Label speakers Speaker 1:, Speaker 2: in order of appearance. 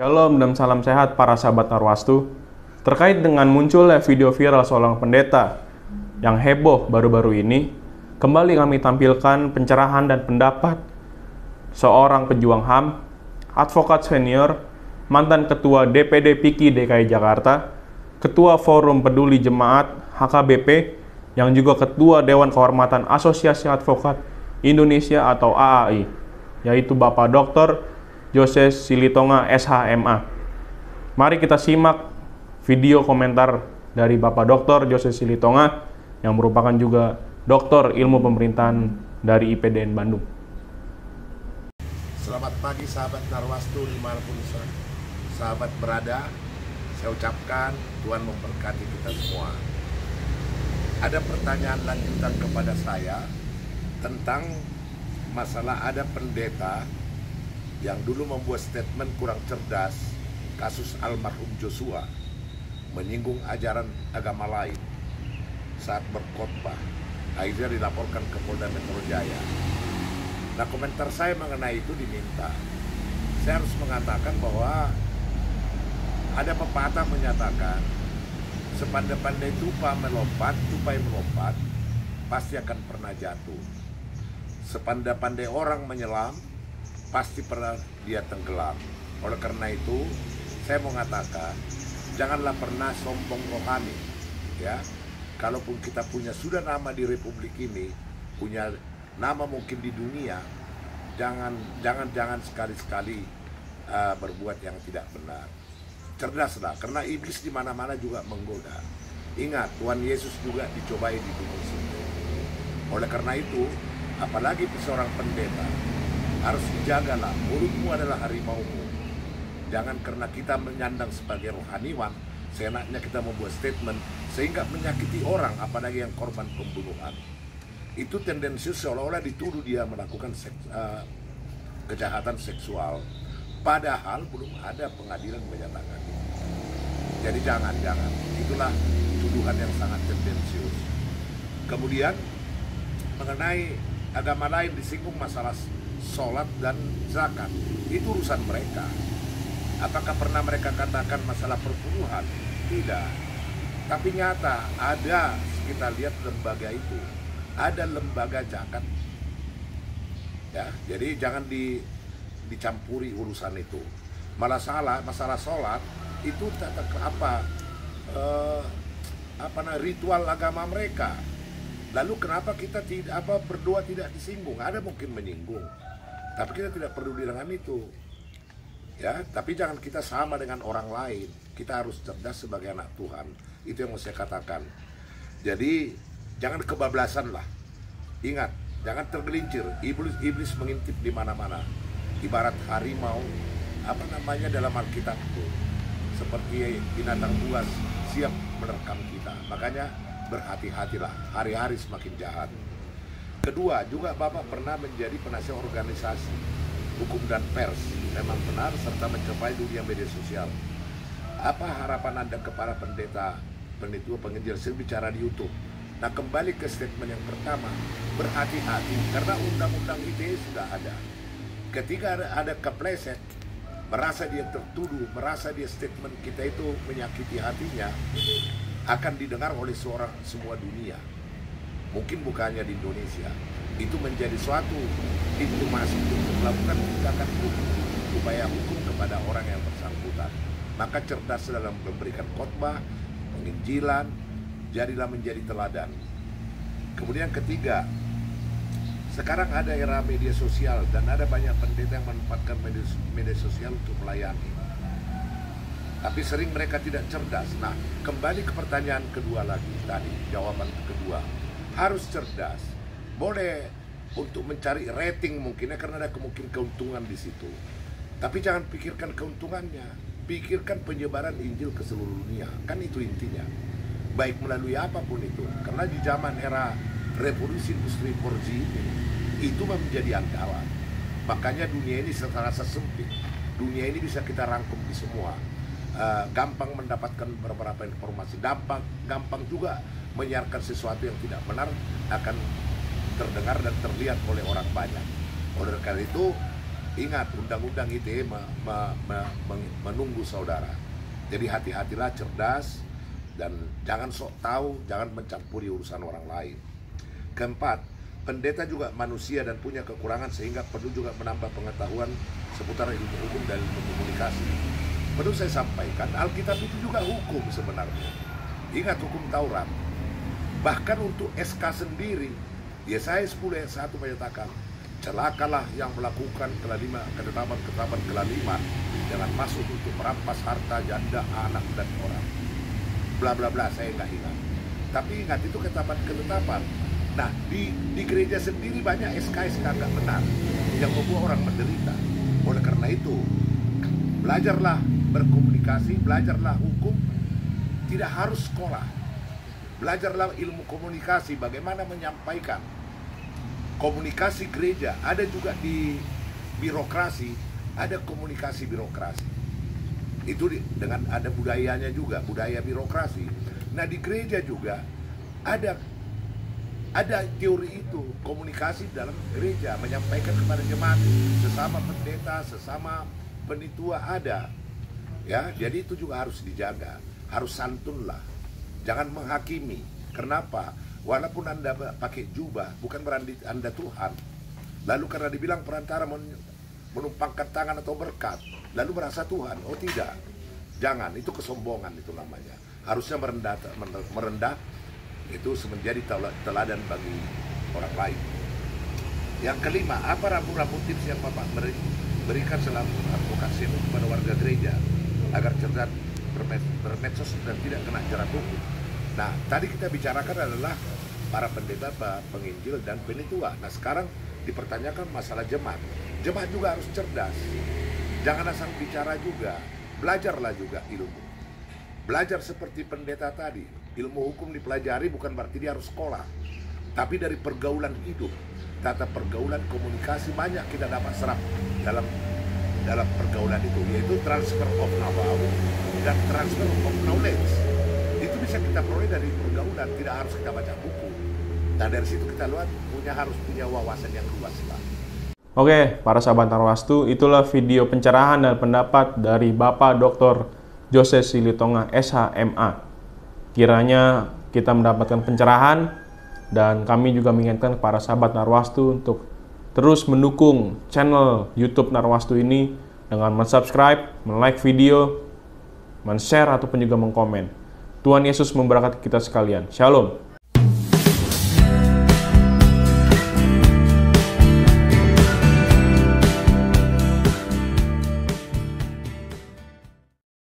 Speaker 1: Shalom dan salam sehat para sahabat Narwastu. Terkait dengan munculnya video viral seorang pendeta yang heboh baru-baru ini, kembali kami tampilkan pencerahan dan pendapat seorang pejuang HAM, advokat senior, mantan ketua DPD PIKI DKI Jakarta, ketua Forum Peduli Jemaat HKBP, yang juga ketua Dewan Kehormatan Asosiasi Advokat Indonesia atau AAI, yaitu Bapak Dr. Jose Silitonga SHMA. Mari kita simak video komentar dari Bapak Dr. Jose Silitonga yang merupakan juga doktor ilmu pemerintahan dari IPDN Bandung.
Speaker 2: Selamat pagi sahabat Narwastu dimanapun sahabat berada. Saya ucapkan Tuhan memberkati kita semua. Ada pertanyaan lanjutan kepada saya tentang masalah ada pendeta yang dulu membuat statement kurang cerdas kasus almarhum Joshua, menyinggung ajaran agama lain saat berkhotbah, akhirnya dilaporkan ke Polda Metro Jaya. Nah, komentar saya mengenai itu diminta. Saya harus mengatakan bahwa ada pepatah menyatakan sepandai-pandai tupai melompat pasti akan pernah jatuh. Sepandai-pandai orang menyelam pasti pernah dia tenggelam. Oleh karena itu, saya mau mengatakan, janganlah pernah sombong rohani, ya. Kalaupun kita sudah nama di Republik ini, punya nama mungkin di dunia, jangan sekali-sekali berbuat yang tidak benar. Cerdaslah, karena iblis di mana-mana juga menggoda. Ingat, Tuhan Yesus juga dicobai di gunung Sinai. Oleh karena itu, apalagi seorang pendeta, harus dijagalah, mulutmu adalah harimaumu. Jangan karena kita menyandang sebagai rohaniwan, seenaknya kita membuat statement sehingga menyakiti orang, apalagi yang korban pembunuhan. Itu tendensius seolah-olah dituduh dia melakukan kejahatan seksual, padahal belum ada pengadilan menyatakan itu. Jadi jangan. Itulah tuduhan yang sangat tendensius. Kemudian mengenai agama lain disinggung masalah sholat dan zakat, itu urusan mereka. Apakah pernah mereka katakan masalah perburuhan? Tidak. Tapi nyata ada, kita lihat lembaga itu, ada lembaga zakat. Ya, jadi jangan dicampuri urusan itu. Masalah sholat itu ritual agama mereka. Lalu kenapa kita berdoa tidak disinggung? Ada mungkin menyinggung, tapi kita tidak peduli dengan itu, ya. Tapi jangan kita sama dengan orang lain. Kita harus cerdas sebagai anak Tuhan. Itu yang mau saya katakan. Jadi jangan kebablasan lah. Ingat, jangan tergelincir. Iblis mengintip di mana-mana. Ibarat harimau, dalam Alkitab itu, seperti binatang buas siap menerkam kita. Makanya berhati-hatilah. Hari-hari semakin jahat. Kedua, juga Bapak pernah menjadi penasihat organisasi hukum dan pers, memang benar, serta mencapai dunia media sosial. Apa harapan Anda kepada pendeta, penginjil bicara di YouTube? Nah, kembali ke statement yang pertama, berhati-hati, karena undang-undang ITE sudah ada. Ketika ada kepleset, merasa dia tertuduh, merasa dia statement kita itu menyakiti hatinya, akan didengar oleh semua dunia. Mungkin bukannya di Indonesia, itu menjadi suatu pintu masuk untuk melakukan tindakan hukum, upaya hukum kepada orang yang bersangkutan. Maka cerdas dalam memberikan khotbah, penginjilan, jadilah menjadi teladan. Kemudian ketiga, sekarang ada era media sosial dan ada banyak pendeta yang memanfaatkan media sosial untuk melayani. Tapi sering mereka tidak cerdas. Nah, kembali ke pertanyaan kedua lagi tadi, jawaban kedua. Harus cerdas. Boleh untuk mencari rating mungkinnya karena ada kemungkinan keuntungan di situ. Tapi jangan pikirkan keuntungannya. Pikirkan penyebaran Injil ke seluruh dunia. Kan itu intinya. Baik melalui apapun itu. Karena di zaman era revolusi industri 4G ini, itu menjadi andalan. Makanya dunia ini serasa sempit. Dunia ini bisa kita rangkum di semua. Gampang mendapatkan beberapa informasi. Gampang juga menyiarkan sesuatu yang tidak benar akan terdengar dan terlihat oleh orang banyak. Oleh karena itu, Ingat, undang-undang ITE menunggu saudara. Jadi hati-hatilah, cerdas, dan jangan sok tahu, jangan mencampuri urusan orang lain. Keempat, pendeta juga manusia dan punya kekurangan sehingga perlu juga menambah pengetahuan seputar ilmu hukum dan ilmu komunikasi. Perlu saya sampaikan, Alkitab itu juga hukum sebenarnya. Ingat hukum Taurat. Bahkan untuk SK sendiri, Yesaya 10 ayat 1 menyatakan, celakalah yang melakukan ketetapan kelaliman dengan maksud untuk merampas harta janda, anak, dan orang. Bla bla bla, saya nggak ingat. Tapi ingat, itu ketetapan. Nah, di gereja sendiri banyak SK nggak benar yang membuat orang menderita. Oleh karena itu, belajarlah berkomunikasi, belajarlah hukum, tidak harus sekolah. Belajarlah ilmu komunikasi, bagaimana menyampaikan. Komunikasi gereja, ada juga di birokrasi, ada komunikasi birokrasi. Itu dengan ada budayanya juga, budaya birokrasi. Nah, di gereja juga ada teori itu, komunikasi dalam gereja, menyampaikan kepada jemaat, sesama pendeta, sesama penitua ada. Ya, jadi itu juga harus dijaga, harus santunlah. Jangan menghakimi. Kenapa? Walaupun Anda pakai jubah, bukan berarti Anda Tuhan. Lalu karena dibilang perantara menumpangkan tangan atau berkat, lalu merasa Tuhan. Oh tidak. Jangan, itu kesombongan itu namanya. Harusnya merendah itu menjadi teladan bagi orang lain. Yang kelima, apa rambu-rambu tips yang Bapak berikan selama advokasi itu kepada warga gereja agar cerdas bermedsos dan tidak kena jerat hukum? Nah, tadi kita bicarakan adalah para pendeta, penginjil, dan penitua. Nah, sekarang dipertanyakan masalah jemaat. Jemaat juga harus cerdas. Jangan asal bicara juga. Belajarlah juga ilmu. Belajar seperti pendeta tadi. Ilmu hukum dipelajari bukan berarti dia harus sekolah. Tapi dari pergaulan hidup, tata pergaulan komunikasi banyak kita dapat serap dalam pergaulan itu, yaitu transfer of know-how dan transfer of knowledge. Itu bisa kita peroleh dari pergaulan, tidak harus kita baca buku. Nah, dari situ kita harus punya wawasan yang luas lah.
Speaker 1: Oke, para sahabat Narwastu, itulah video pencerahan dan pendapat dari Bapak Dr. Jose Silitonga, SHMA. Kiranya kita mendapatkan pencerahan, dan kami juga mengingatkan para sahabat Narwastu untuk terus mendukung channel YouTube Narwastu ini dengan subscribe, like video, share ataupun juga mengkomen. Tuhan Yesus memberkati kita sekalian. Shalom.